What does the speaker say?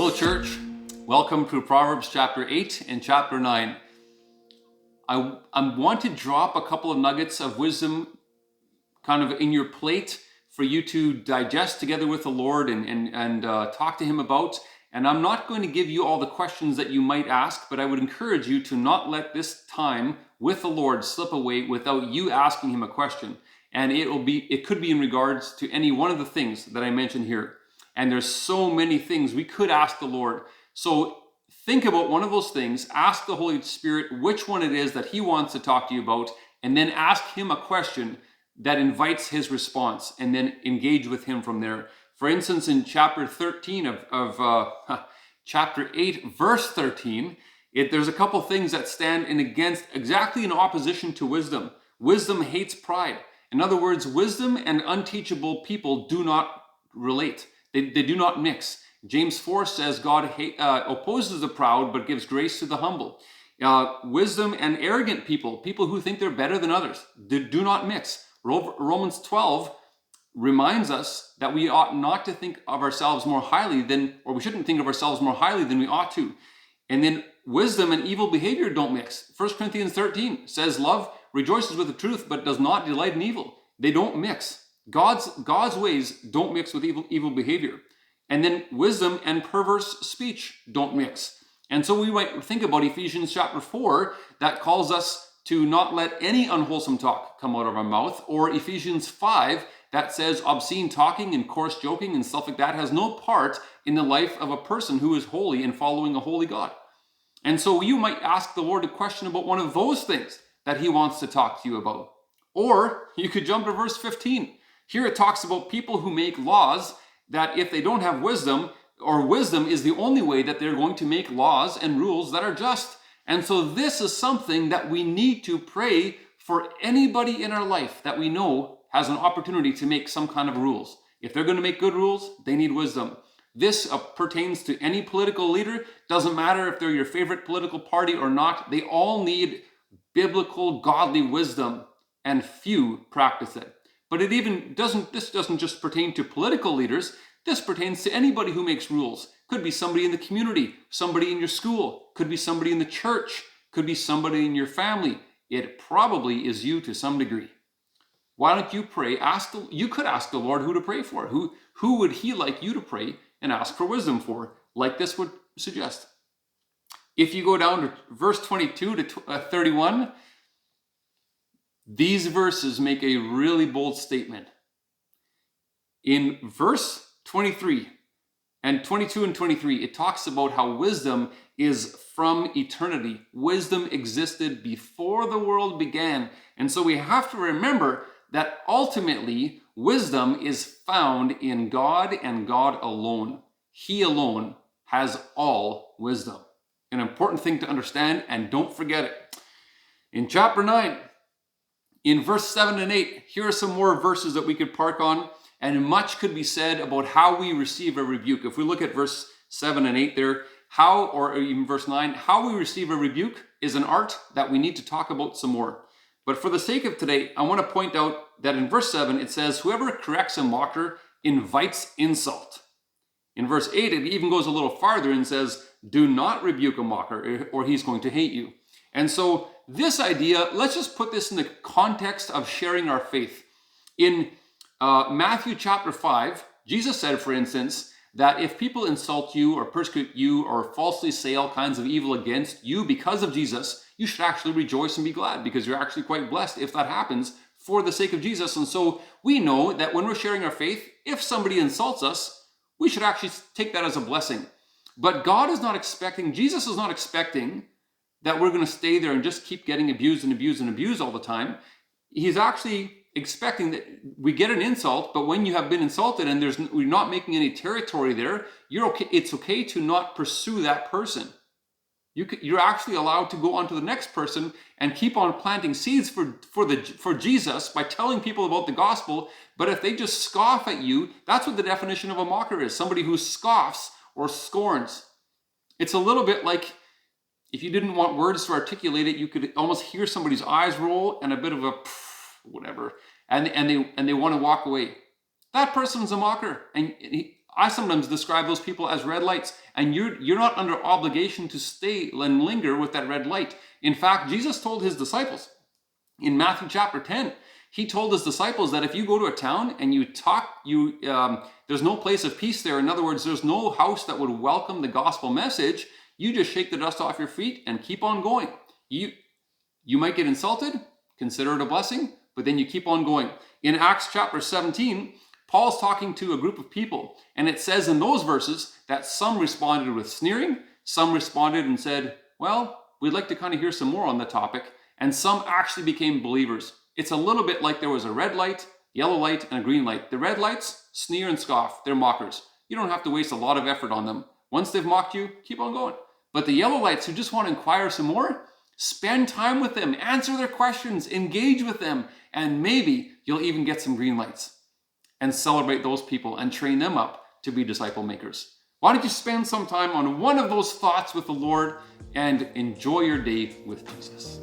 Hello, church. Welcome to Proverbs chapter 8 and chapter 9. I want to drop a couple of nuggets of wisdom kind of in your plate for you to digest together with the Lord and talk to Him about. And I'm not going to give you all the questions that you might ask, but I would encourage you to not let this time with the Lord slip away without you asking Him a question. And it could be in regards to any one of the things that I mentioned here. And there's so many things we could ask the Lord. So think about one of those things, ask the Holy Spirit which one it is that He wants to talk to you about, and then ask Him a question that invites His response, and then engage with Him from there. For instance, in chapter 13 of chapter 8, verse 13, there's a couple things that stand exactly in opposition to wisdom. Wisdom hates pride. In other words, wisdom and unteachable people do not relate. They do not mix. James 4 says God opposes the proud but gives grace to the humble. Wisdom and arrogant people who think they're better than others, they do not mix. Romans 12 reminds us that we ought not to think of ourselves more highly we shouldn't think of ourselves more highly than we ought to. And then wisdom and evil behavior don't mix. 1 Corinthians 13 says love rejoices with the truth but does not delight in evil. They don't mix. God's ways don't mix with evil behavior. And then wisdom and perverse speech don't mix. And so we might think about Ephesians chapter 4 that calls us to not let any unwholesome talk come out of our mouth, or Ephesians 5 that says obscene talking and coarse joking and stuff like that has no part in the life of a person who is holy and following a holy God. And so you might ask the Lord a question about one of those things that He wants to talk to you about. Or you could jump to verse 15. Here it talks about people who make laws that if they don't have wisdom, or wisdom is the only way that they're going to make laws and rules that are just. And so this is something that we need to pray for anybody in our life that we know has an opportunity to make some kind of rules. If they're going to make good rules, they need wisdom. This pertains to any political leader. Doesn't matter if they're your favorite political party or not. They all need biblical, godly wisdom, and few practice it. But this doesn't just pertain to political leaders. This pertains to anybody who makes rules. Could be somebody in the community, somebody in your school, could be somebody in the church, could be somebody in your family. It probably is you to some degree. Why don't you pray? You could ask the Lord who to pray for. Who would He like you to pray and ask for wisdom for, like this would suggest? If you go down to verse 22 to 31, these verses make a really bold statement. In verse 23 and 22 and 23, it talks about how wisdom is from eternity. Wisdom existed before the world began. And so we have to remember that ultimately wisdom is found in God and God alone. He alone has all wisdom. An important thing to understand, and don't forget it. In chapter 9, in verse 7 and 8, here are some more verses that we could park on, and much could be said about how we receive a rebuke. If we look at verse 7 and 8 there, or even verse 9, how we receive a rebuke is an art that we need to talk about some more. But for the sake of today, I want to point out that in verse 7, it says, whoever corrects a mocker invites insult. In verse 8, it even goes a little farther and says, do not rebuke a mocker, or he's going to hate you. And so this idea, let's just put this in the context of sharing our faith. In Matthew chapter 5, Jesus said, for instance, that if people insult you or persecute you or falsely say all kinds of evil against you because of Jesus, you should actually rejoice and be glad, because you're actually quite blessed if that happens for the sake of Jesus. And so we know that when we're sharing our faith, if somebody insults us, we should actually take that as a blessing. But Jesus is not expecting that we're going to stay there and just keep getting abused and abused and abused all the time. He's actually expecting that we get an insult, but when you have been insulted and we're not making any territory there, you're okay. It's okay to not pursue that person. You're actually allowed to go on to the next person and keep on planting seeds for Jesus by telling people about the gospel. But if they just scoff at you, that's what the definition of a mocker is: somebody who scoffs or scorns. It's a little bit like, if you didn't want words to articulate it, you could almost hear somebody's eyes roll and a bit of a whatever, and they want to walk away. That person's a mocker, and I sometimes describe those people as red lights, and you're not under obligation to stay and linger with that red light. In fact, Jesus told his disciples in Matthew chapter 10, he told his disciples that if you go to a town and you talk, there's no place of peace there. In other words, there's no house that would welcome the gospel message. You just shake the dust off your feet and keep on going. You might get insulted, consider it a blessing, but then you keep on going. In Acts chapter 17, Paul's talking to a group of people, and it says in those verses that some responded with sneering, some responded and said, well, we'd like to kind of hear some more on the topic, and some actually became believers. It's a little bit like there was a red light, yellow light, and a green light. The red lights sneer and scoff. They're mockers. You don't have to waste a lot of effort on them. Once they've mocked you, keep on going. But the yellow lights who just want to inquire some more, spend time with them, answer their questions, engage with them, and maybe you'll even get some green lights and celebrate those people and train them up to be disciple makers. Why don't you spend some time on one of those thoughts with the Lord and enjoy your day with Jesus?